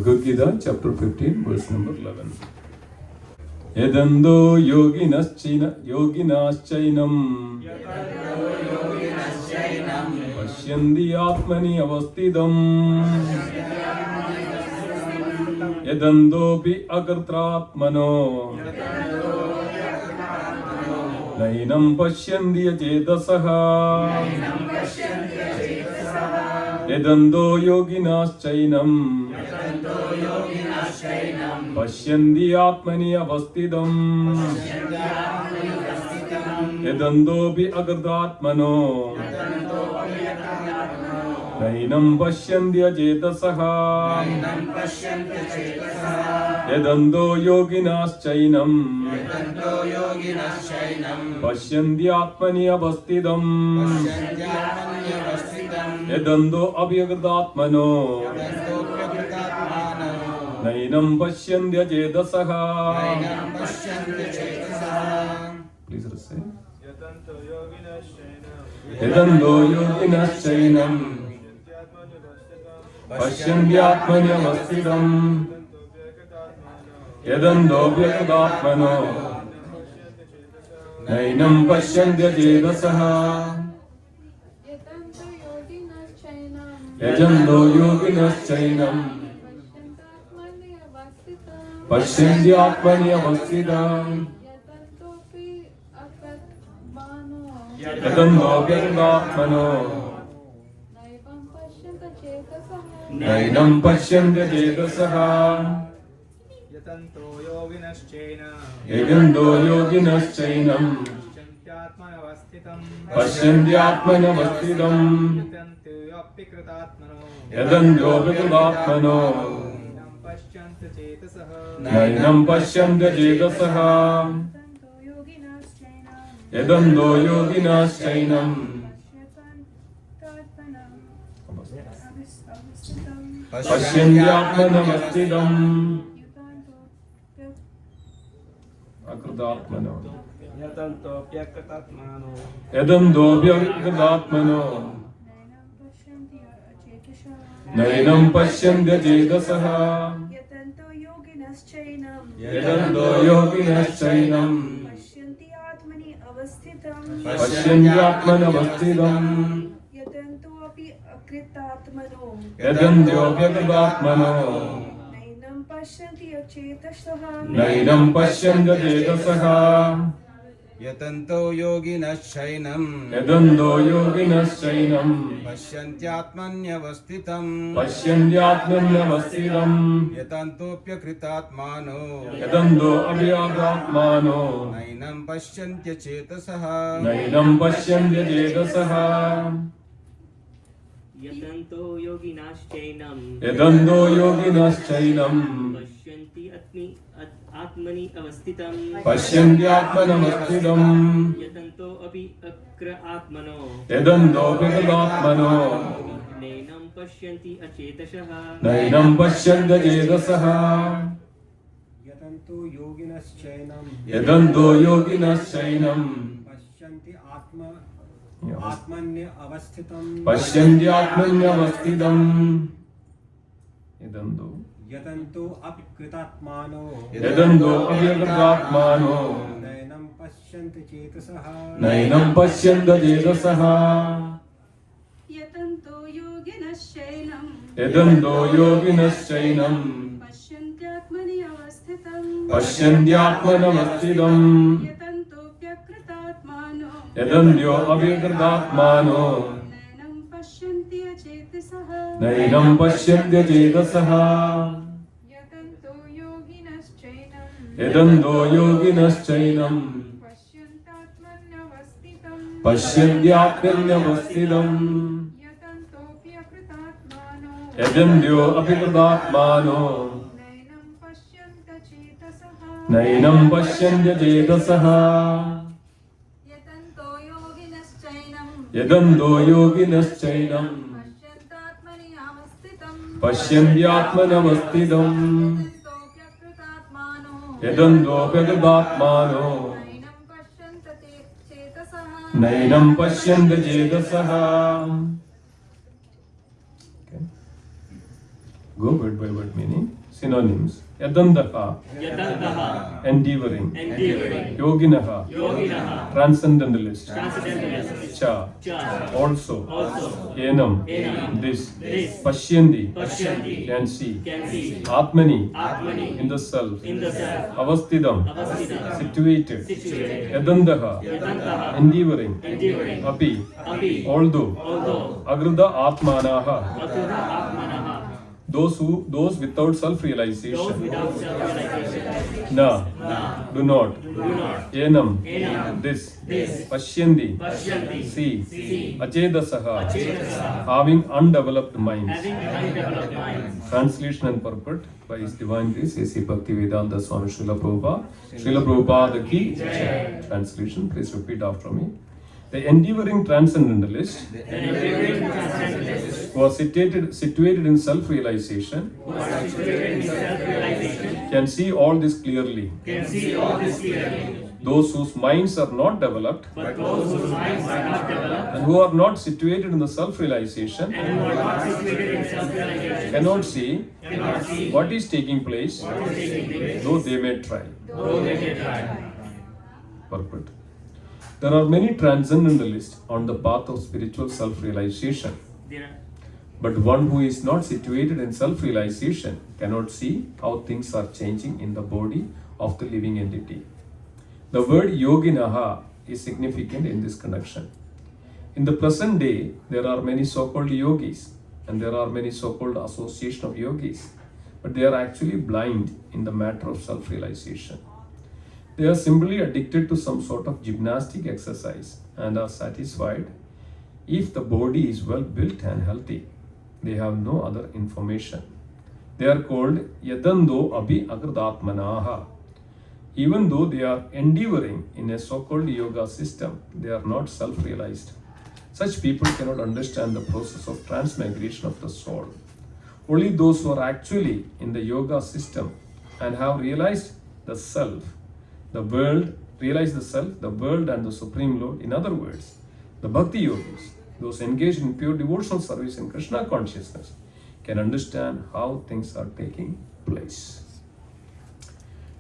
Bhagavad Gita, chapter 15, verse number 11. Yadando yoginaschainam pashyandi atmani avastidam yadandopi akartratmano nainam pashyandi achedasaha yadando yoginaschainam pashyandi atmani avastidam yadandopi akartratmano nainam pashyandi achedasaha yadando yoginaschainam pashyandi atmani avastidam yadando abhyagatmano nainam pashyandi achedasaha. Please recite. Yadando yoginaschainam pashyandi atmani avastidam yadando abhyagatmano nainam pashyandi achedasaha. Yadando yoginaschainam pashyandi atmani avastidam yadando abhyagatmano nainam pashyandi achedasaha. Yadando yoginaschainam pashyandi atmani avastidam yadando abhyagatmano nainam pashyandi achedasaha. Yadando yoginaschainam pashyandi atmani avastidam akratatmano yadando abhyagatmano nainam pashyandi achedasaha. Yadando yoginaschainam pashyandi atmani avastidam yadando abhyagatmano nainam pashyandi achedasaha. Yatanto yoginaschainam yadando yoginaschainam pasyanti atmanyavasthitam pashyandi atmani avastidam yatantopyakritatmano yadando abhyagatmano nainam pasyantyachetasaha nainam pashyandi achedasaha. यतन्तो योगिनाश्चैनं यदन्तो योगिनश्चैनं आत्मनि अवस्थितं पश्यन्ति आत्मनमस्थितं यतन्तो अपि अक्र आत्मनो यदन्तोऽप्यकृतात्मनो नैनं पश्यन्ति अचेतसः नैनं पश्यन्त्यचेतसः यतन्तो योगिनश्चैनं यदन्तो योगिनश्चैनं आत्मन्य अवस्थितं पश्यन्ति आत्मन्यवस्थितं यदन्तो यतन्तो अपिकृतात्मानो यदन्तो अप्यकृतात्मानो नैनं पश्यन्ति चेतसः नैनं पश्यन्त्यचेतसः यतन्तो योगिनश्चैनं यदन्तो योगिनश्चैनं पश्यन्त्यात्मनि अवस्थितं पश्यन्त्यात्मनवस्थितं यतन्तोऽप्यकृतात्मानो यदन्तो अप्यकृतात्मानो नैनं पश्यन्ति अचेतसः नैनं पश्यन्त्यचेतसः यतन्तो योगिनश्चैनं यदन्तो योगिनश्चैनं पश्यन्त्यात्मन्यवस्थितं पश्यन्त्यात्मन्यवस्थितं यतन्तोऽप्यकृतात्मानो यदन्तो अप्यकृतात्मानो नैनं पश्यन्त्यचेतसः नैनं पश्यन्त्यचेतसः यतन्तो योगिनश्चैनं यदन्तो योगिनश्चैनं पश्यन्त्यात्मनि अवस्थितं पश्यन्त्यात्मनवस्थितं यतन्तोऽप्यकृतात्मानो यदन्तोऽप्यकृतात्मानो नैनं पश्यन्ति चेतसः नैनं पश्यन्त्यचेतसः. Go word by word meaning. Synonyms. Yadandaha, yatantaha, endeavoring. endeavoring, Yoginaha, yoginaha, transcendentalist. transcendentalist, Cha, cha, also. also, Enam, enam, this. this. Pashyanti, Pashyanti, can see. can see. Atmani, Atmani, in the self. in the self. Avastidam, Avastidam, situated. situated. Yadandaha, Yatantaha, endeavoring. endeavoring. Api, Api, although. although. Agrida Atmanaha, Akrita atmanaha, those without those self-realization. without self-realization. Na, Na, do not. do not. Enam, Enam, this. this. Pashyanti, Pashyanti, see. see. Achedasaha, Achedasaha, having undeveloped minds. having undeveloped minds. Translation and purport by His Divine Grace A.C. Bhaktivedanta Swami Srila Prabhupada. Srila Prabhupada ki Jai. Translation, please repeat after me. The endeavoring transcendentalist The endeavoring transcendentalists who are situated in self-realization who are situated in self-realization can see all this clearly. can see all this clearly. Those whose minds are not developed But those whose minds are not developed and who are not situated in the self-realization and who are not situated in self-realization cannot see cannot see what is taking place, what is taking place, though they may try. though they may try. Purport. There are many transcendentalists on the path of spiritual self-realization, There but one who is not situated in self-realization cannot see how things are changing in the body of the living entity. The word yoginaha is significant in this connection. In the present day, there are many so-called yogis and there are many so-called association of yogis, but they are actually blind in the matter of self-realization. They are simply addicted to some sort of gymnastic exercise and are satisfied if the body is well built and healthy. They have no other information. They are called yadando abhi agridatmanaha. Even though they are endeavoring in a so-called yoga system, they are not self-realized. Such people cannot understand the process of transmigration of the soul. Only those who are actually in the yoga system and have realized the self, the world, the world and the Supreme Lord. In other words, the Bhakti Yogis, those engaged in pure devotional service in Krishna consciousness, can understand how things are taking place.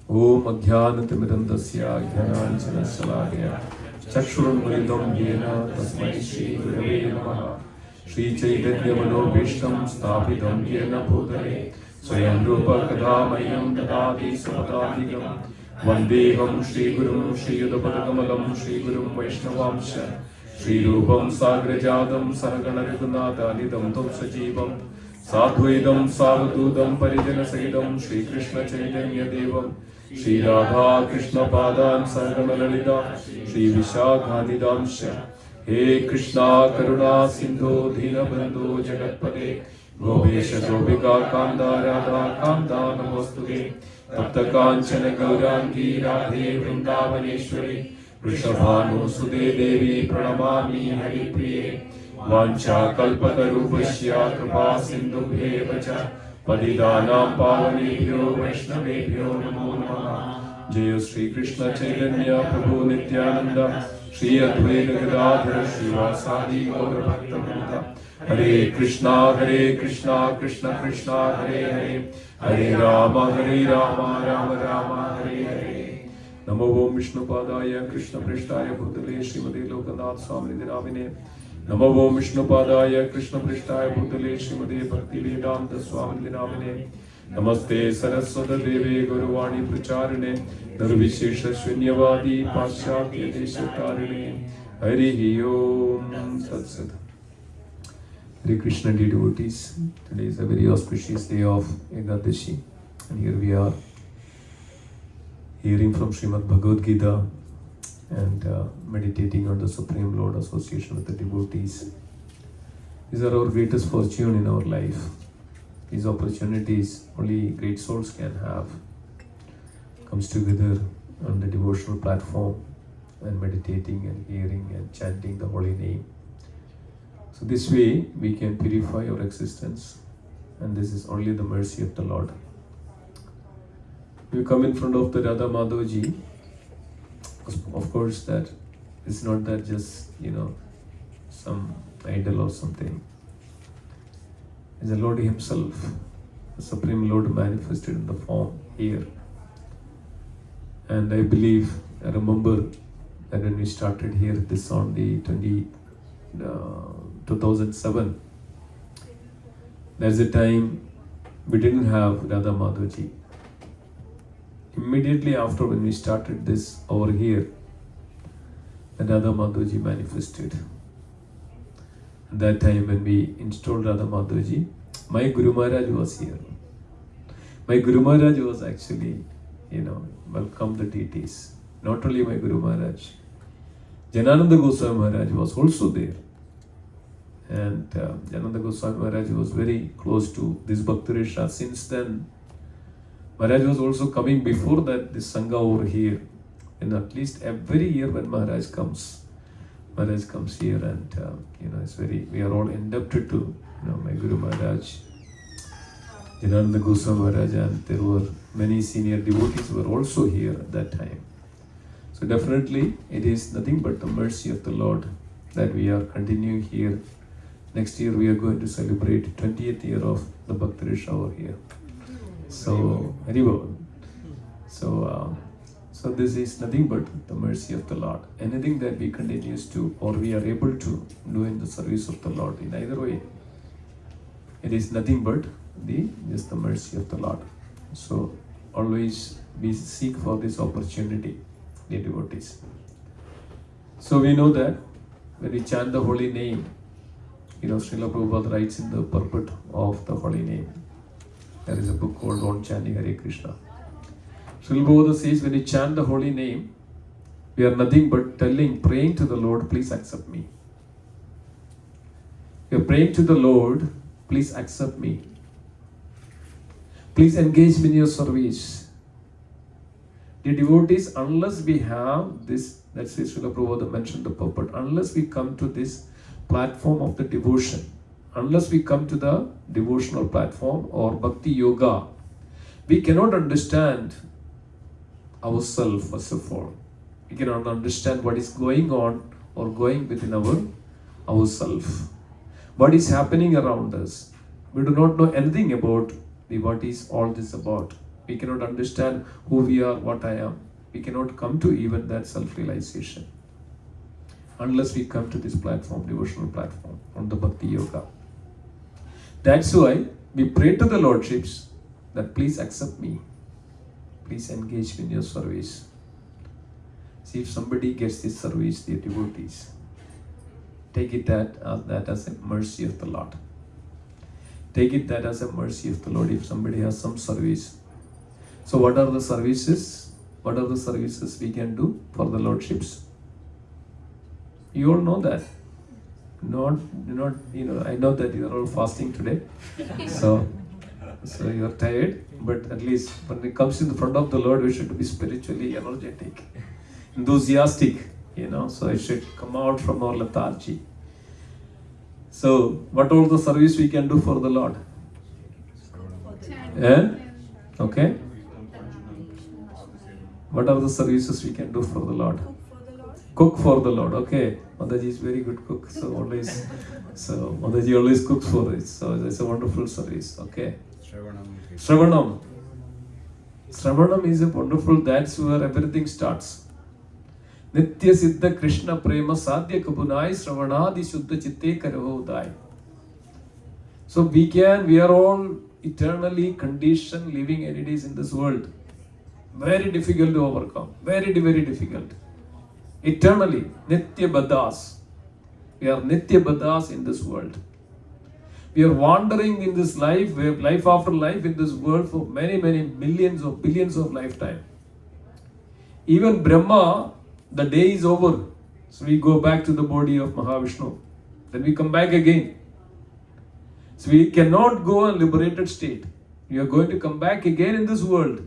Om Adhyanatimirandasya Jnananjana Salakaya Chakshurunmridam Yena Tasmai Shri Gurave Namaha Shri Chaitanya Manobhishtam Sthapitam Yena Bhutale Swayam Rupa Kadhamayam Dadati Samadadikam Vandeham Shri Gurum Shri Yudapadakamalam Shri Gurum Vaishnavamsha Shri Rupam Sagrajadam Saragana Rigunata Nidam Tum Sajivam Sadhuidam Savadudam Parijana Saidam Shri Krishna Chaitanya Devam Shri Radha Krishna Padan Saragana Lalita Shri Vishakhanidamsha He Krishna Karuna Sindhu Dhinabandhu Jagatpate Gopesha Gopika Kanda Radha Kanda Namastuge Tapta Kanchana Gaurangi Radhe Vrindavaneshwari Vrishabhanu Sude Devi Pranamami Haripriye Vancha Kalpatarubhashya Kripa Sindhubheva cha Padidanam Pavanebhyo Vaishnavebhyo Namo Namaha Jaya Shri Krishna Chaitanya Prabhu Nityananda Shri Advaita Gadadhara Srivasadi Gaura Bhakta Vrinda Hare Krishna Krishna Krishna Hare Hare Hare Rama Rama Rama Hare Hare Namo Om Vishnupadaya Krishna Prishtaya Bhutale Srimati Lokanath Swami Dinamine Namo Om Vishnupadaya Krishna Prishtaya Bhutale Srimati Bhakti Vedanta Swami Dinamine Namaste Saraswata Deve Guruvani Pracharine Nirvishesha Shunyavadi Paschatya Deshatarine Harihi Om Tat Sat. Hare Krishna devotees, today is a very auspicious day of Ekadashi and here we are hearing from Srimad Bhagavad Gita and meditating on the Supreme Lord, association with the devotees. These are our greatest fortune in our life. These opportunities only great souls can have. Comes together on the devotional platform and meditating and hearing and chanting the holy name. So this way we can purify our existence, and this is only the mercy of the Lord. We come in front of the Radha Madhavji. Of course, that it's not that just some idol or something. It's the Lord Himself the Supreme Lord manifested in the form here. And I believe, I remember that when we started here, this on the 2007, there's a time we didn't have Radha Madhavaji. Immediately after when we started this over here, Radha Madhavaji manifested. At that time when we installed Radha Madhavaji, my Guru Maharaj was here. My Guru Maharaj was actually, welcome the deities. Not only my Guru Maharaj, Janananda Goswami Maharaj was also there. And Janananda Goswami Maharaj was very close to this Bhaktaresha. Since then, Maharaj was also coming before that, this Sangha over here. And at least every year when Maharaj comes here, and we are all indebted to my Guru Maharaj, Janananda Goswami Maharaj, and there were many senior devotees who were also here at that time. So definitely it is nothing but the mercy of the Lord that we are continuing here. Next year we are going to celebrate 20th year of the Bhaktaresha over here. So, Haribo. So this is nothing but the mercy of the Lord. Anything that we continues to, or we are able to do in the service of the Lord, in either way, it is nothing but just the mercy of the Lord. So always we seek for this opportunity, the devotees. So we know that when we chant the holy name, Srila Prabhupada writes in the purport of the holy name. There is a book called On Chanting Hare Krishna. Srila Prabhupada says, when we chant the holy name, we are nothing but praying to the Lord, please accept me. We are praying to the Lord, please accept me. Please engage me in your service. The devotees, unless we have this, that's why Srila Prabhupada mentioned the purport, unless we come to this platform of the devotion, unless we come to the devotional platform or bhakti yoga, we cannot understand ourselves first of all. We cannot understand what is going on or going within ourselves. What is happening around us. We do not know anything about what is all this about. We cannot understand who we are, what I am. We cannot come to even that self-realization unless we come to this platform, devotional platform, on the Bhakti Yoga. That's why we pray to the Lordships that please accept me. Please engage me in your service. See, if somebody gets this service, the devotees, take it that as a mercy of the Lord. Take it that as a mercy of the Lord if somebody has some service. So what are the services? What are the services we can do for the Lordships? You all know that. I know that you are all fasting today. So you are tired, but at least when it comes in the front of the Lord, we should be spiritually energetic, enthusiastic, so it should come out from our lethargy. So what all the service we can do for the Lord? Okay. What are the services we can do for the Lord? Cook for the Lord. Okay. Mataji is very good cook. So Mataji always cooks for it. So it's a wonderful service. Okay. Shravanam. Shravanam is a wonderful, that's where everything starts. Nitya Siddha Krishna Prema Sadhya Kabunai Shravanadi Shuddha Chitte Karavo Udai. So we are all eternally conditioned living entities in this world. Very difficult to overcome. Very, very difficult. Eternally. Nitya Baddhas. We are Nitya Baddhas in this world. We are wandering in this life, life after life in this world for many, many millions or billions of lifetime. Even Brahma, the day is over. So we go back to the body of Mahavishnu. Then we come back again. So we cannot go a liberated state. We are going to come back again in this world.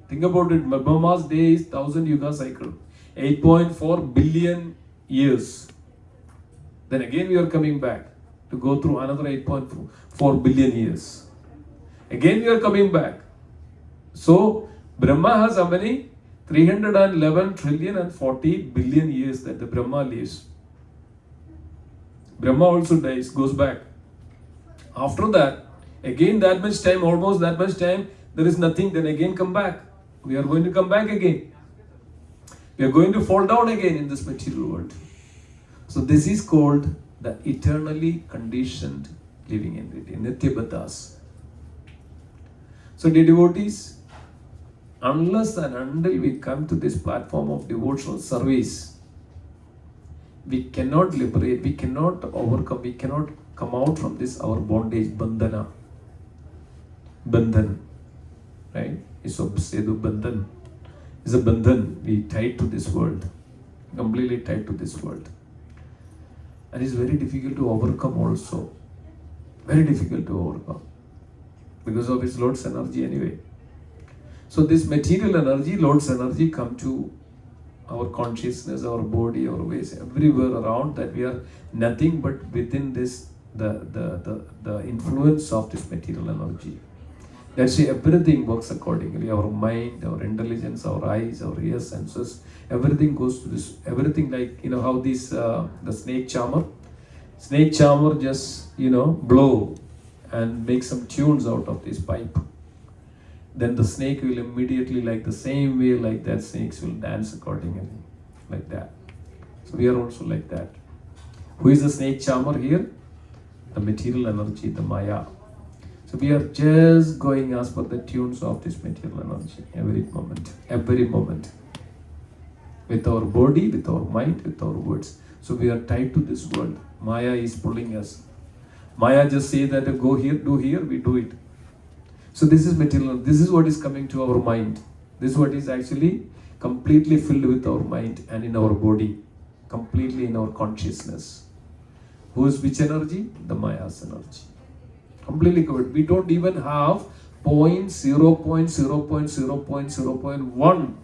Think about it. Brahma's day is 1000 yuga cycle. 8.4 billion years. Then again we are coming back to go through another 8.4 billion years. Again we are coming back. So Brahma has how many? 311 trillion and 40 billion years that the Brahma lives. Brahma also dies, goes back. After that, Again that much time, almost that much time, there is nothing, then again come back. We are going to come back again. We are going to fall down again in this material world. So this is called the eternally conditioned living entity, Nityabadas. So dear devotees, unless and until we come to this platform of devotional service, we cannot liberate, we cannot overcome, we cannot come out from this our bondage, bandhana. Bandhan, right? It's Sedu bandhan. It's a bandhan. We tied to this world, completely tied to this world. And it's very difficult to overcome also. Very difficult to overcome. Because of its Lord's energy anyway. So this material energy, Lord's energy come to our consciousness, our body, our ways, everywhere around, that we are nothing but within this, the influence of this material energy. That's why everything works accordingly. Our mind, our intelligence, our eyes, our ears, senses, everything goes to this. Everything, like, you know how this the snake charmer just, blow and make some tunes out of this pipe. Then the snake will immediately, like the same way, like that, snakes will dance accordingly, like that. So we are also like that. Who is the snake charmer here? The material energy, the Maya. So we are just going as per the tunes of this material energy every moment. With our body, with our mind, with our words. So we are tied to this world. Maya is pulling us. Maya just say that go here, do here, we do it. So this is material. This is what is coming to our mind. This is what is actually completely filled with our mind and in our body. Completely in our consciousness. Who is which energy? The Maya's energy. Completely covered. We don't even have 0.0.0.0.0.1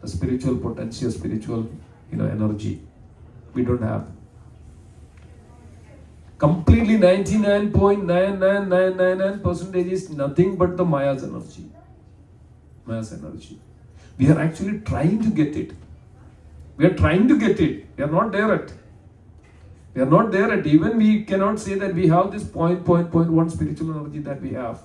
the spiritual potential, spiritual energy. We don't have. Completely 99.99999% is nothing but the Maya's energy. Maya's energy. We are actually trying to get it. We are trying to get it. We are not there yet. We are not there yet. Even we cannot say that we have this 0.1 spiritual energy that we have.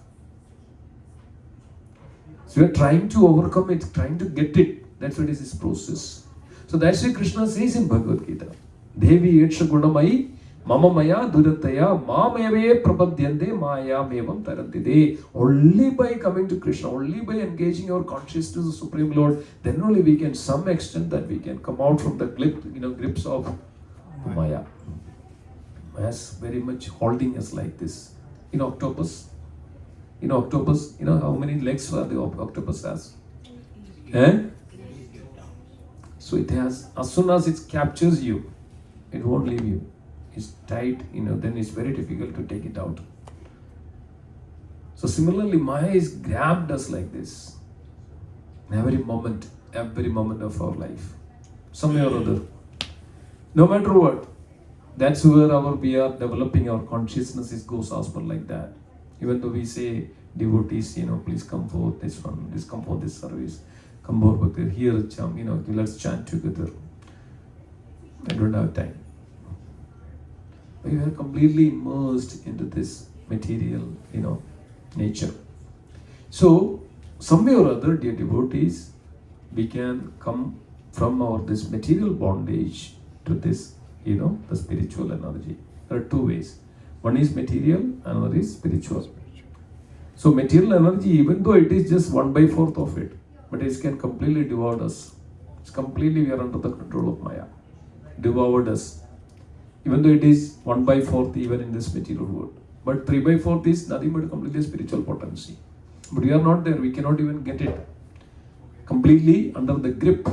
So we are trying to overcome it, trying to get it. That's what is this process. So that's why Krishna says in Bhagavad Gita, Devi Yetsha Gunamai Mama Maya Durataya Mameve Prabhadyande Maya Mevam Tarantide. Only by coming to Krishna, only by engaging our consciousness to the Supreme Lord, then only we can, some extent, that we can come out from the grips of Maya. Maya's very much holding us like this. Octopus. Octopus, how many legs the octopus has? So it has, as soon as it captures you, it won't leave you. It's tight, then it's very difficult to take it out. So similarly, Maya is grabbed us like this. In every moment of our life. Some way or other. No matter what. That's where we are developing our consciousness, it goes as per like that. Even though we say, devotees, please come for this one, please come for this service, come over here, let's chant together. I don't have time. We are completely immersed into this material, nature. So, some way or other, dear devotees, we can come from this material bondage to this, the spiritual energy. There are two ways. One is material, another is spiritual. So material energy, even though it is just 1/4 of it, but it can completely devour us. It's completely, we are under the control of Maya. Devoured us. Even though it is 1/4 even in this material world. But 3/4 is nothing but completely spiritual potency. But we are not there, we cannot even get it. Completely under the grip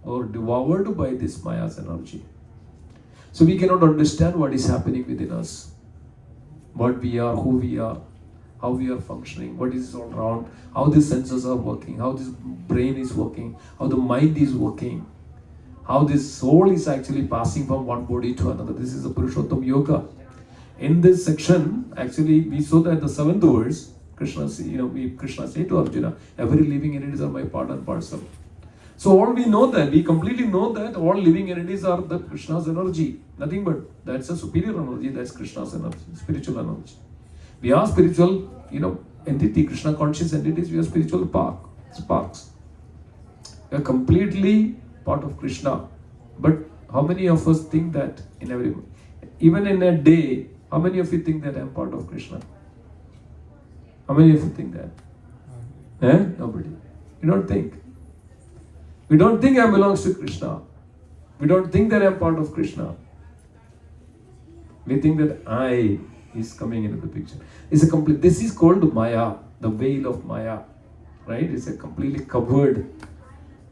or devoured by this Maya's energy. So we cannot understand what is happening within us. What we are, who we are, how we are functioning, what is all around, how the senses are working, how this brain is working, how the mind is working, how this soul is actually passing from one body to another. This is the Purushottam Yoga. In this section, actually, we saw that the 7th verse, Krishna said to Arjuna, every living entities are my part and parcel. So all we know that, we completely know that all living entities are the Krishna's energy. Nothing but, that's a superior energy, that's Krishna's energy, spiritual energy. We are spiritual, entity, Krishna conscious entities. We are spiritual sparks. We are completely part of Krishna. But how many of us think that even in a day, how many of you think that I am part of Krishna? How many of you think that? Nobody. We don't think. We don't think I belongs to Krishna. We don't think that I am part of Krishna. We think that I is coming into the picture. This is called Maya, the veil of Maya. Right? It's a completely covered.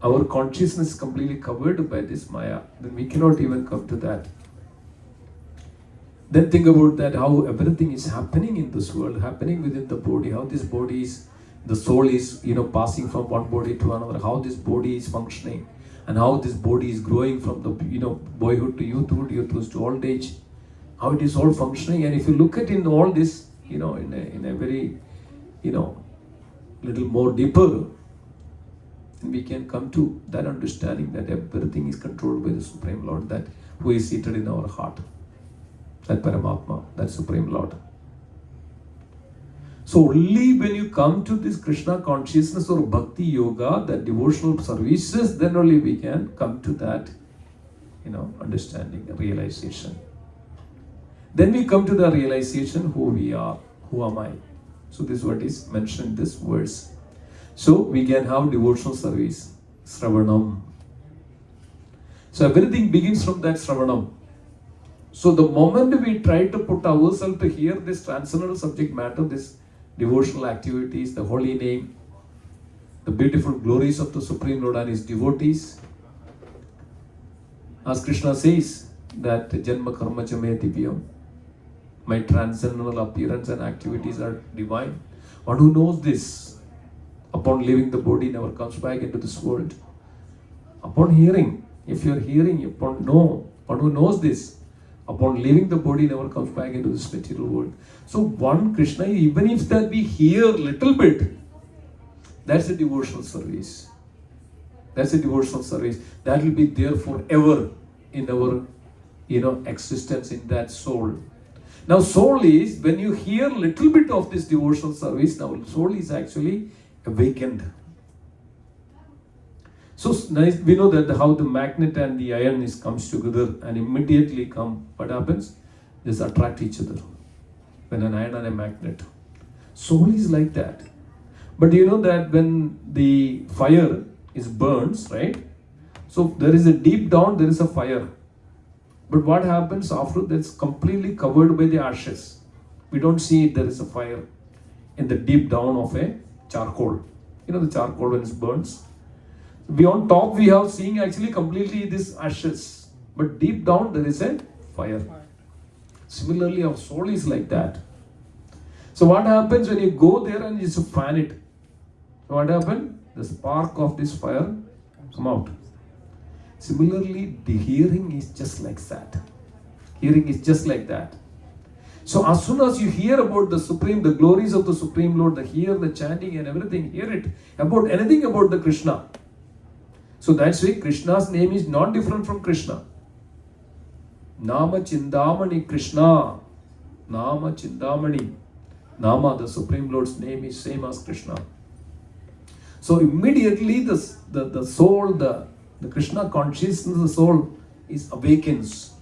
Our consciousness is completely covered by this Maya. Then we cannot even come to that. Then think about that, how everything is happening in this world, happening within the body, how this body is, the soul is, passing from one body to another, how this body is functioning, and how this body is growing from the, boyhood to youthhood to old age, how it is all functioning. And if you look at in all this, in a very, little more deeper, we can come to that understanding that everything is controlled by the Supreme Lord, that who is seated in our heart. That Paramatma, that Supreme Lord. So only when you come to this Krishna consciousness or Bhakti Yoga, that devotional services, then only we can come to that, understanding, realization. Then we come to the realization who we are, who am I. So this is what is mentioned in this verse. So we can have devotional service, Sravanam. So everything begins from that Sravanam. So the moment we try to put ourselves to hear this transcendental subject matter, this devotional activities, the holy name, the beautiful glories of the Supreme Lord and His devotees, as Krishna says that Janma Karma Chame Divyam, my transcendental appearance and activities are divine. One who knows this, upon leaving the body, never comes back into this world. Upon hearing, if you are hearing, one who knows this, upon leaving the body, never comes back into this material world. So one Krishna, even if that we hear little bit, that's a devotional service. That's a devotional service. That will be there forever in our, existence in that soul. Now soul is, when you hear little bit of this devotional service, now soul is actually awakened. So nice, we know that how the magnet and the iron comes together and immediately come. What happens? They attract each other. When an iron and a magnet. Soul is like that. But you know that when the fire burns, right? So there is a deep down, there is a fire. But what happens after that's completely covered by the ashes? We don't see there is a fire in the deep down of a charcoal. The charcoal when it burns. Beyond top we have seen actually completely this ashes, but deep down there is a fire. Similarly our soul is like that. So what happens when you go there and you fan it? So what happens? The spark of this fire come out. Similarly the hearing is just like that. Hearing is just like that. So as soon as you hear about the glories of the Supreme Lord, the chanting and everything, hear it about anything about the Krishna. So that's why Krishna's name is not different from Krishna. Nama Chindamani Krishna. Nama Chindamani. Nama, the Supreme Lord's name, is same as Krishna. So immediately the soul, the Krishna consciousness, the soul is awakens.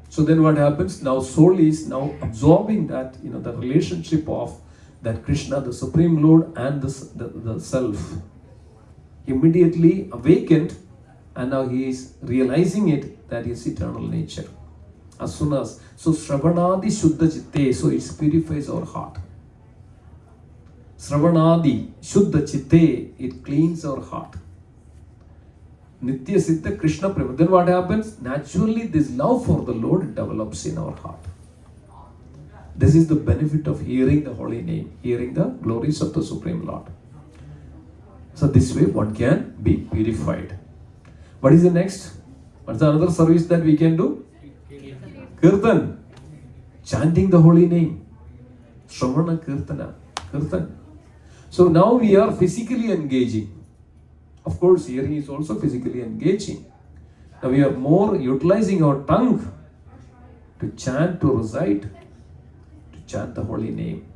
So then what happens? Now soul is now absorbing that, the relationship of that Krishna, the Supreme Lord and the self. Immediately awakened, and now he is realizing it that is eternal nature. As soon as, so Sravanadi Shuddha Chitte, so it purifies our heart. Sravanadi Shuddha Chitte, it cleans our heart. Nitya Siddha Krishna Prema. Then what happens? Naturally this love for the Lord develops in our heart. This is the benefit of hearing the holy name, hearing the glories of the Supreme Lord. So this way one can be purified. What is the next? What's the another service that we can do? Kirtan. Chanting the holy name. Shravana Kirtana. Kirtan. So now we are physically engaging. Of course, hearing is also physically engaging. Now we are more utilizing our tongue to chant, to recite, to chant the holy name.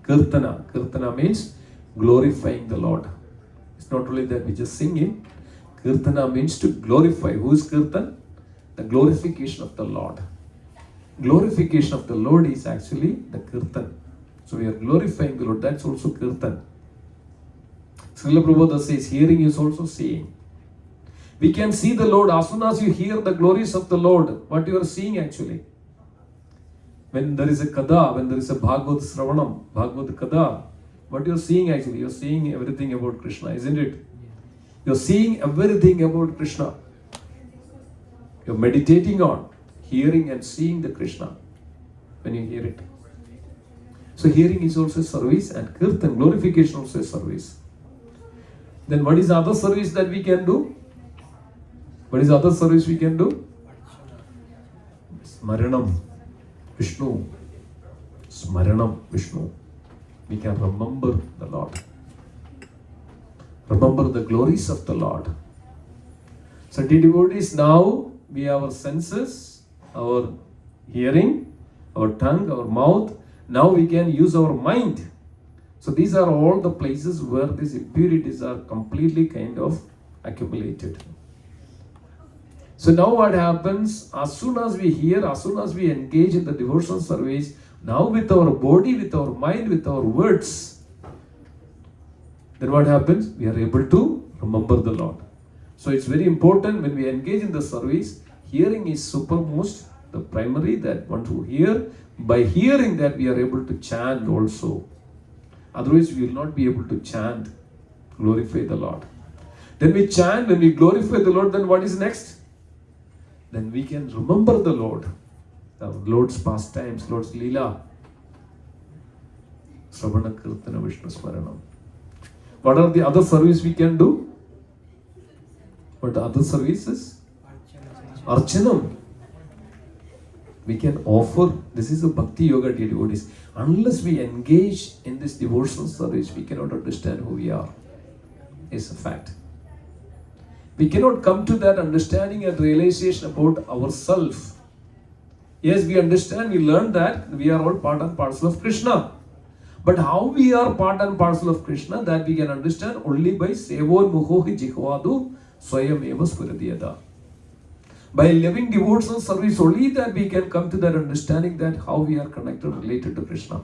Kirtana. Kirtana means glorifying the Lord. It's not only that we just sing it. Kirtana means to glorify. Who is Kirtan? The glorification of the Lord. Glorification of the Lord is actually the Kirtan. So we are glorifying the Lord. That's also Kirtan. Srila Prabhupada says, hearing is also seeing. We can see the Lord as soon as you hear the glories of the Lord. What you are seeing actually. When there is a Kada, when there is a Bhagavad Sravanam, Bhagavad Kada, what you are seeing actually, you are seeing everything about Krishna, isn't it? You are seeing everything about Krishna. You are meditating on, hearing and seeing the Krishna when you hear it. So hearing is also a service, and Kirtan, glorification, also a service. Then what is the other service that we can do? What is the other service we can do? Smaranam, Vishnu. Smaranam, Vishnu. We can remember the Lord. Remember the glories of the Lord. So dear devotees, now we have our senses, our hearing, our tongue, our mouth. Now we can use our mind. So these are all the places where these impurities are completely kind of accumulated. So now what happens, as soon as we hear, as soon as we engage in the devotional service, now with our body, with our mind, with our words, then what happens? We are able to remember the Lord. So it's very important when we engage in the service, hearing is supermost, the primary that one to hear. By hearing that we are able to chant also. Otherwise we will not be able to chant, glorify the Lord. Then we chant, when we glorify the Lord, then what is next? Then we can remember the Lord. The Lord's pastimes, Lord's Leela. Sravana Kirtana Vishnu Smaranam. What are the other services we can do? What are the other services? Archanam. We can offer, this is a Bhakti Yoga devotees. Unless we engage in this devotional service, we cannot understand who we are. It's a fact. We cannot come to that understanding and realization about ourselves. Yes, we understand, we learn that we are all part and parcel of Krishna. But how we are part and parcel of Krishna, that we can understand only by Sevon Muhohi Jihvadu Swayam Eva Spuradiyada. By living devotional service, only that we can come to that understanding that how we are connected, related to Krishna.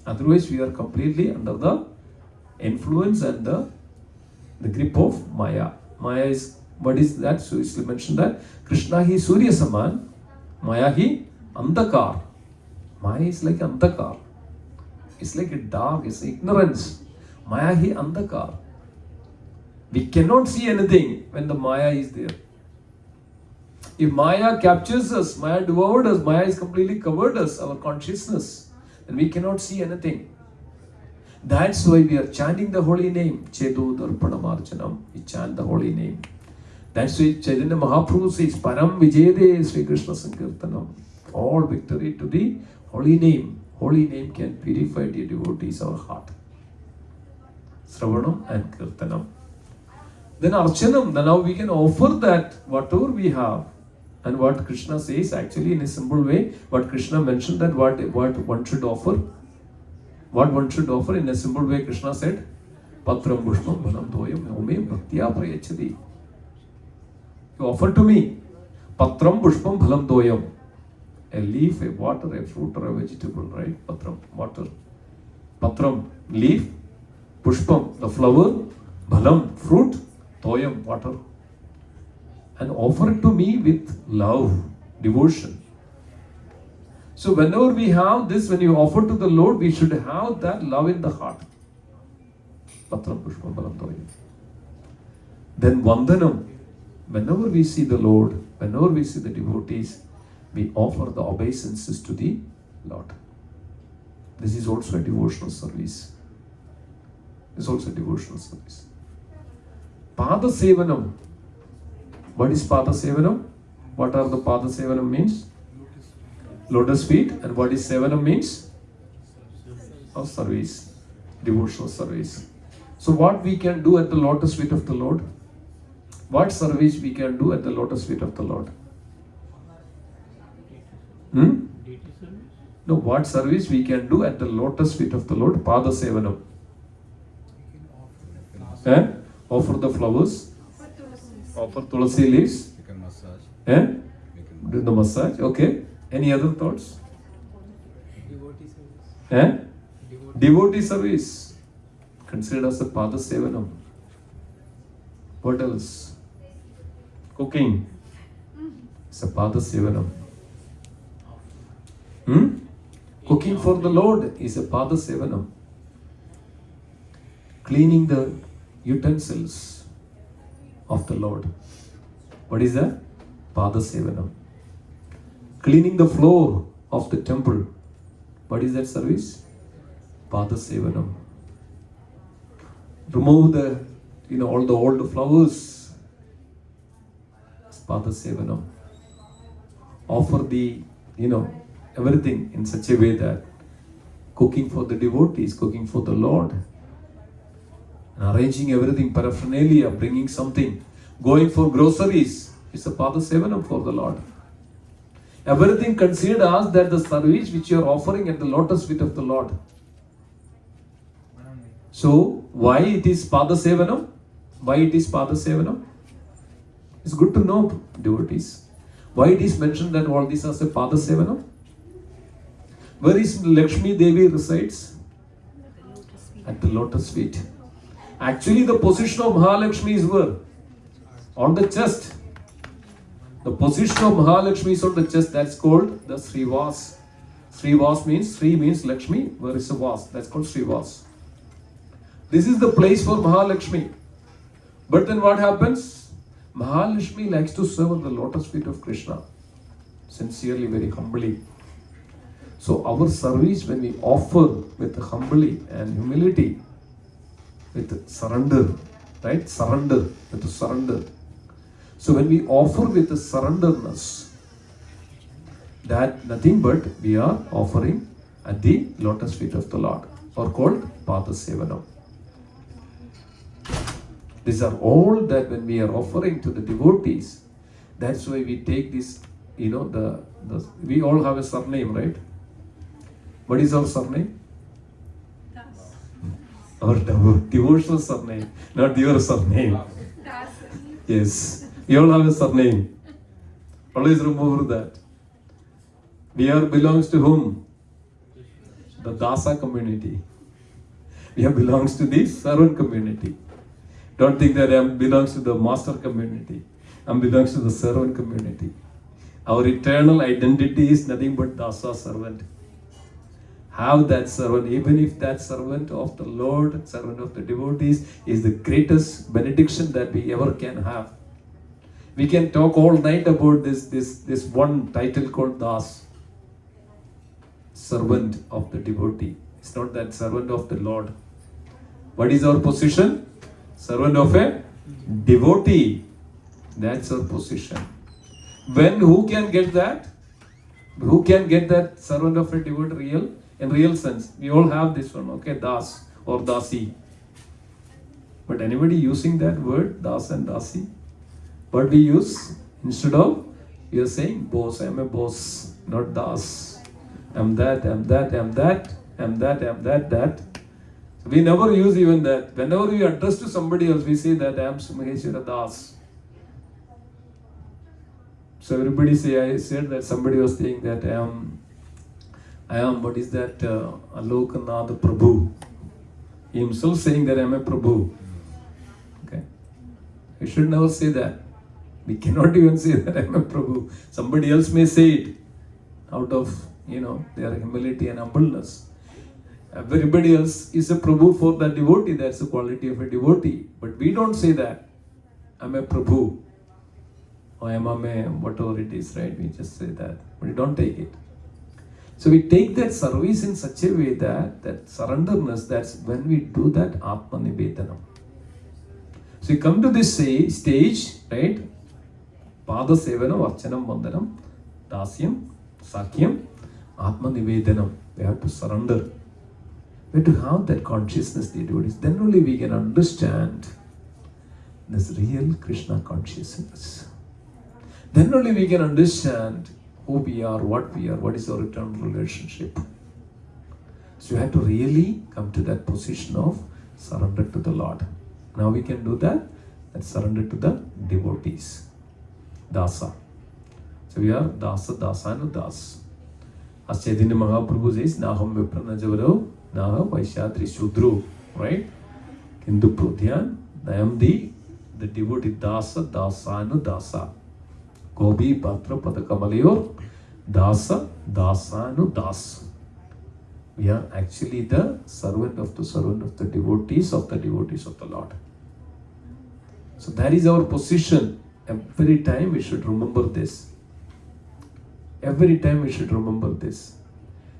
Otherwise, we are completely under the influence and the grip of Maya. Maya is, what is that? So it's mentioned that Krishna hi Surya Saman, Maya hi Andhakar. Maya is like Andhakar. It's like a dark, it's ignorance. Maya hi Andhakar. We cannot see anything when the Maya is there. If Maya captures us, Maya devoured us, Maya is completely covered us, our consciousness, then we cannot see anything. That's why we are chanting the holy name. Cheto Darpanamarchanam. We chant the holy name. That's why Chaitanya Mahaprabhu says, Param Vijayade Sri Krishna Sankirtanam. All victory to the holy name. Holy name can purify the devotees, our heart. Sravanam and Kirtanam. Then Archanam, then now we can offer that whatever we have. And what Krishna says actually in a simple way, what Krishna mentioned that what one should offer. What one should offer in a simple way, Krishna said, Patram Pushpam Bhalam Doyam Home Bhaktya Prayachadi. You offer to me Patram Pushpam Bhalam Doyam. A leaf, a water, a fruit or a vegetable, right? Patram, water. Patram, leaf. Pushpam, the flower. Bhalam, fruit. Doyam, water. And offer it to me with love, devotion. So whenever we have this, when you offer to the Lord, we should have that love in the heart. Patram Pushpam Bhalam Doyam. Then Vandanam. Whenever we see the Lord, whenever we see the devotees, we offer the obeisances to the Lord. This is also a devotional service. It's also a devotional service. Pada Sevanam. What is Pada Sevanam? What are the Pada Sevanam means? Lotus feet. And what is Sevanam means? Of service. Devotional service. So what we can do at the lotus feet of the Lord? What service we can do at the lotus feet of the Lord? No, what service we can do at the lotus feet of the Lord? Pada Sevanam. Offer the flowers, offer tulasi leaves, You can massage. and You can do the massage. Okay. Any other thoughts? Devotee service. Devotee service. Considered as a Pada Sevanam. What else? Cooking. It's a Pada Sevanam. Cooking for the Lord is a Pada Sevanam. Cleaning the utensils of the Lord. What is that? Pada Sevanam. Cleaning the floor of the temple. What is that service? Pada Sevanam. Remove the, all the old flowers. It's Pada Sevanam. Offer the, everything in such a way that cooking for the devotees, cooking for the Lord, and arranging everything, paraphernalia, bringing something, going for groceries, it's a Pada Sevanam for the Lord. Everything considered as that the service which you are offering at the lotus feet of the Lord. So, why it is Pada Sevanam? Why it is Pada Sevanam? It's good to know, devotees. Why it is mentioned that all these are a Pada Sevanam? Where is Lakshmi Devi resides? At the lotus feet. Actually, the position of Mahalakshmi is where? On the chest. The position of Mahalakshmi is on the chest. That's called the Srivas. Srivas means, Sri means Lakshmi. Where is the Vas? That's called Srivas. This is the place for Mahalakshmi. But then what happens? Mahalakshmi likes to serve at the lotus feet of Krishna. Sincerely, very humbly. So our service, when we offer with humbly and humility, with surrender, right? Surrender, with surrender. So when we offer with the surrenderness, that nothing but we are offering at the lotus feet of the Lord, or called Pada Sevanam. These are all that when we are offering to the devotees, that's why we take this, we all have a surname, right? What is our surname? Our devotional surname, not your surname. Yes, we all have a surname. Always remember that. We are belongs to whom? The Dasa community. We are belongs to the servant community. Don't think that I belongs to the master community. I belongs to the servant community. Our eternal identity is nothing but Dasa servant. Have that servant, even if that servant of the Lord, servant of the devotees, is the greatest benediction that we ever can have. We can talk all night about this one title called Das, servant of the devotee. It's not that servant of the Lord. What is our position? Servant of a devotee. That's our position. Who can get that? Who can get that servant of a devotee real? In real sense, we all have this one, okay, Das or Dasi. But anybody using that word, Das and Dasi? What we use instead of, we are saying boss, I am a boss, not Das. I'm that, I'm that, I'm that, I'm that, I'm that, that. So we never use even that. Whenever we address to somebody else, we say that I am Sumaheshwara Das. So everybody I said that somebody was saying that I am, what is that, Alokanath Prabhu. He himself saying that I am a Prabhu. Okay. We should never say that. We cannot even say that I am a Prabhu. Somebody else may say it out of, their humility and humbleness. Everybody else is a Prabhu for the devotee. That's the quality of a devotee. But we don't say that. I'm a Prabhu. Or I'm a whatever it is, right? We just say that. But we don't take it. So we take that service in such a way that surrenderness, that's when we do that Atma Nivedanam. So we come to this stage, right? Pada Sevanam, Archanam, Vandanam, Dasyam, Sakyam, Atma Nivedanam. We have to surrender. We have to have that consciousness, the devotees. Then only we can understand this real Krishna consciousness. Then only we can understand who we are, what is our eternal relationship. So you have to really come to that position of surrender to the Lord. Now we can do that, and surrender to the devotees. Dasa. So we are Dasa, Dasanu Das. As Chaitanya Mahaprabhu says, Naham Vipranajavaro, Naham Vaishadri Shudru. Right? Hindu Prudhyan, I am the devotee Dasa, Dasanu Dasa. Gobi Patra Padakamalayur, Dasa, Dasanu Das. We are actually the servant of the devotees of the Lord. So that is our position. Every time we should remember this. Every time we should remember this.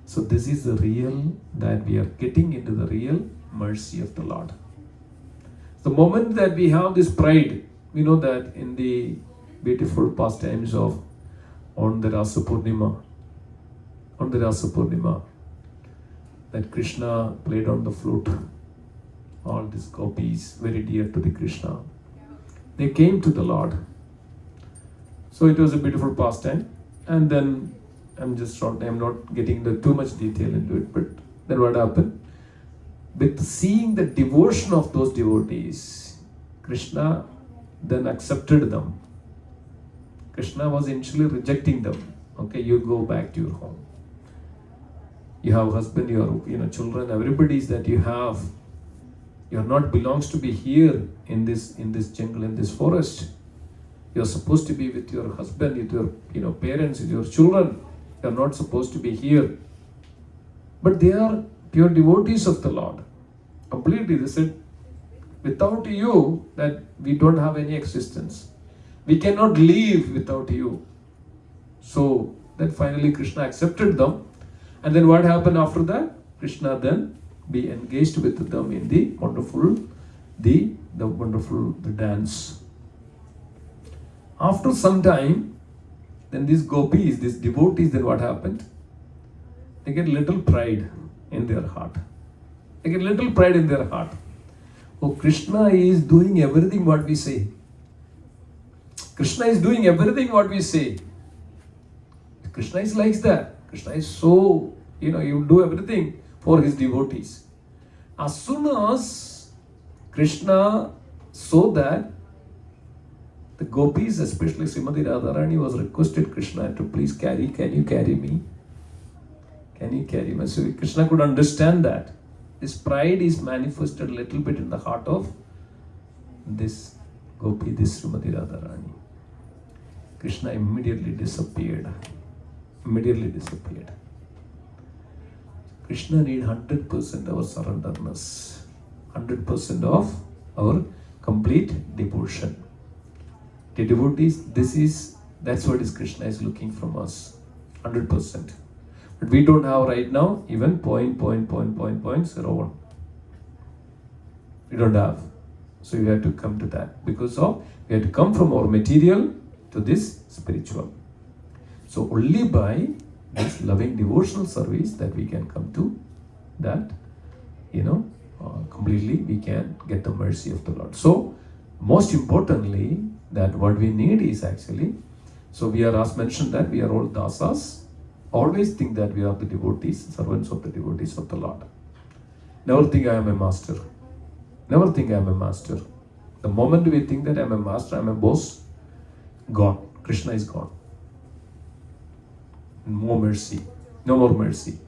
So this is the real, that we are getting into the real mercy of the Lord. The moment that we have this pride, we know that in the beautiful pastimes of on the Rasa Purnima, that Krishna played on the flute. All these gopis, very dear to the Krishna, they came to the Lord. So it was a beautiful pastime. And then I'm not getting too much detail into it, but then what happened? With seeing the devotion of those devotees, Krishna then accepted them. Krishna was initially rejecting them. Okay, you go back to your home. You have husband, you have children, everybody that you have. You are not belongs to be here in this jungle, in this forest. You are supposed to be with your husband, with your parents, with your children. You are not supposed to be here. But they are pure devotees of the Lord. Completely, they said, without you, that we don't have any existence. We cannot live without you. So then finally Krishna accepted them. And then what happened after that? Krishna then be engaged with them in the wonderful dance. After some time, then these gopis, these devotees, then what happened? They get little pride in their heart. Oh, Krishna is doing everything what we say. Krishna is like that. Krishna is so, he will do everything for his devotees. As soon as Krishna saw that, the gopis, especially Srimati Radharani, was requested Krishna to please can you carry me? So Krishna could understand that. This pride is manifested a little bit in the heart of this gopi, this Srimati Radharani. Krishna immediately disappeared. Krishna need 100% our surrenderness, 100% of our complete devotion. The devotees, that's what Krishna is looking from us, 100%. But we don't have right now even 0.01. We don't have. So we have to come to that. We have to come from our material to this spiritual. So only by this loving devotional service that we can come to that, completely we can get the mercy of the Lord. So most importantly, that what we need is actually, so we are, as mentioned, that we are all dasas. Always think that we are the devotees, servants of the devotees of the Lord. Never think I am a master. The moment we think that I am a master, I am a boss, gone. Krishna is gone. No more mercy.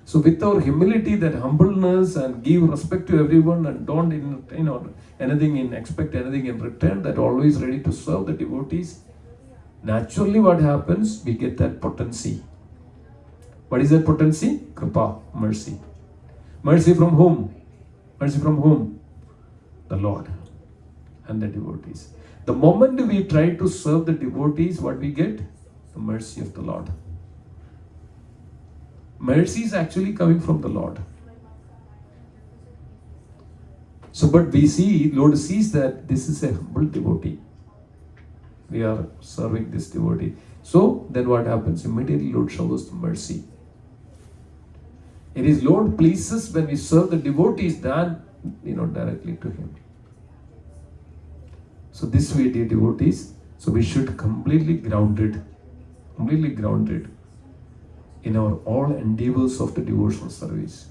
So with our humility, that humbleness, and give respect to everyone, and don't expect anything in return, that always ready to serve the devotees, naturally what happens? We get that potency. What is that potency? Kripa, mercy. Mercy from whom? The Lord and the devotees. The moment we try to serve the devotees, what we get? The mercy of the Lord. Mercy is actually coming from the Lord. So, but we see, Lord sees that this is a humble devotee. We are serving this devotee. So, then what happens? Immediately Lord shows the mercy. It is Lord pleases when we serve the devotees than, directly to Him. So this way, dear devotees, so we should completely grounded completely grounded in our all endeavors of the devotional service.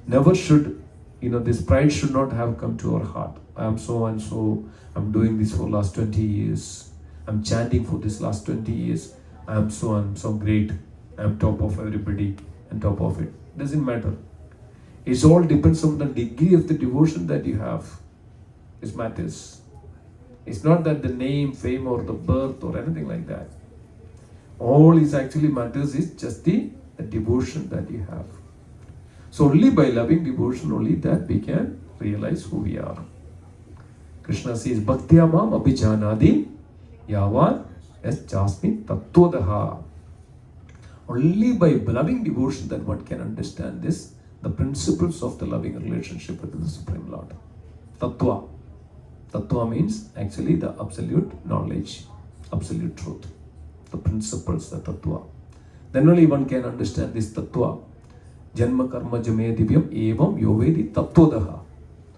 Never should, this pride should not have come to our heart. I am so and so, I'm doing this for last 20 years. I'm chanting for this last 20 years. I'm so great. I'm top of everybody and top of it. Doesn't matter. It all depends on the degree of the devotion that you have. It matters. It's not that the name, fame, or the birth or anything like that. All is actually matters is just the devotion that you have. So only by loving devotion, only that we can realize who we are. Krishna says, Bhaktya mam abhijanadi yavan jasmi tattvadaha. Only by loving devotion that one can understand this, the principles of the loving relationship with the Supreme Lord. Tattva. Tattva means actually the absolute knowledge, absolute truth. The principles, the tattva. Then only one can understand this tattva. Janma karma jame divyam evam yovedi tattvadaha.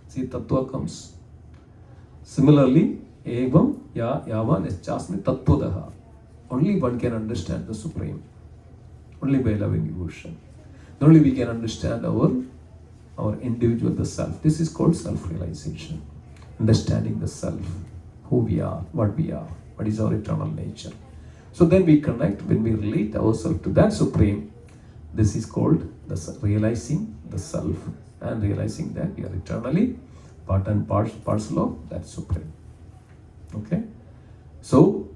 See, tattva comes. Similarly, evam yavan jasmi tattvadaha. Only one can understand the Supreme. Only by loving devotion. Only we can understand our individual, the self. This is called self-realization. Understanding the self, who we are, what is our eternal nature. So then we connect, when we relate ourselves to that Supreme, this is called realizing the self and realizing that we are eternally part and parcel of that Supreme. Okay? So,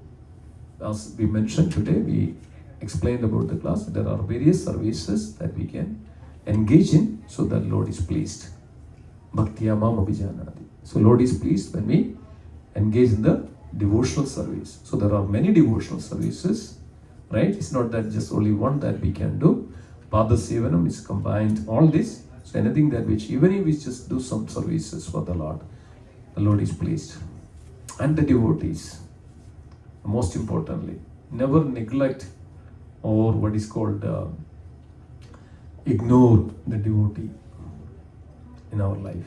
as we mentioned today, we explained about the class, there are various services that we can engage in so that Lord is pleased. Bhaktya mam abhijanadi. So Lord is pleased when we engage in the devotional service. So there are many devotional services, right? It's not that just only one that we can do. Pada Sevanam is combined all this. So anything that which, even if we just do some services for the Lord is pleased. And the devotees, most importantly, never neglect or what is called ignore the devotee in our life.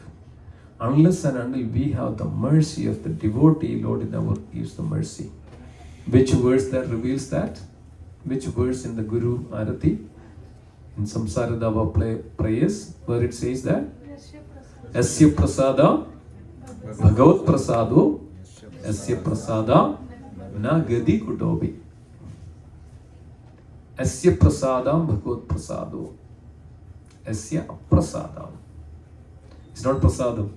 Unless and until we have the mercy of the devotee, Lord never gives the mercy. Which verse that reveals that? Which verse in the Guru Arati? In Samsara Dava prayers, where it says that? Asya prasada Bhagavad prasado Asya prasada na gadi kudobi. Asya prasadam Bhagavad prasado Asya aprasadam. It's not prasadam.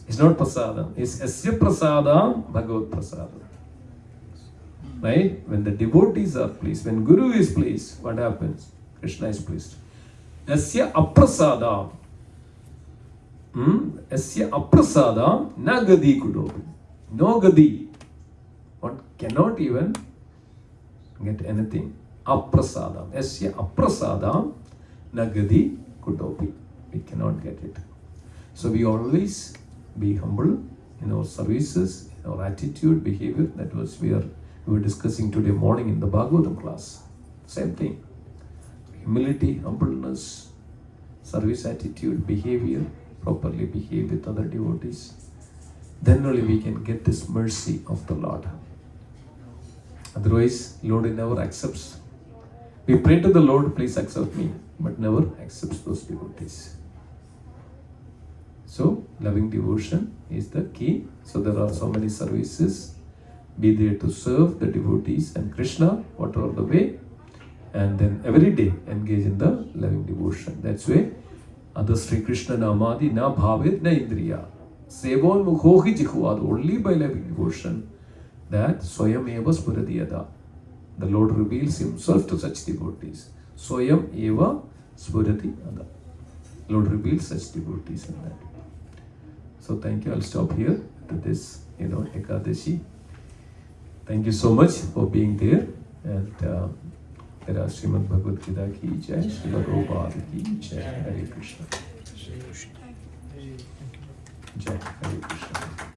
It's not prasadam. It's asya prasadam Bhagavad prasadam. Right? When the devotees are pleased, when Guru is pleased, what happens? Krishna is pleased. Asya aprasadam. Asya aprasadam na gadi kudobi. No gadi. One cannot even get anything. Aprasadam. Asya aprasadam na gadi kudobi. We cannot get it. So we always be humble in our services, in our attitude, behavior. That was we were discussing today morning in the Bhagavad class. Same thing. Humility, humbleness, service attitude, behavior, properly behave with other devotees. Then only we can get this mercy of the Lord. Otherwise, Lord never accepts. We pray to the Lord, please accept me, but never accepts those devotees. So, loving devotion is the key. So, there are so many services. Be there to serve the devotees and Krishna, whatever the way. And then every day engage in the loving devotion. That's why Ada Sri Krishna Namadi na bhavet na indriya. Sevon mukhohi jihvad. Only by loving devotion that Swayam eva spuradiyada. The Lord reveals Himself to such devotees. Swayam eva spuradiyada. Lord reveals such devotees in that. So thank you. I'll stop here to this, Ekadashi. Thank you so much for being there. And there are Srimad Bhagavad Gita ki jai, Srila Prabhupada ki jai, Hare Krishna. Jai, Hare Krishna.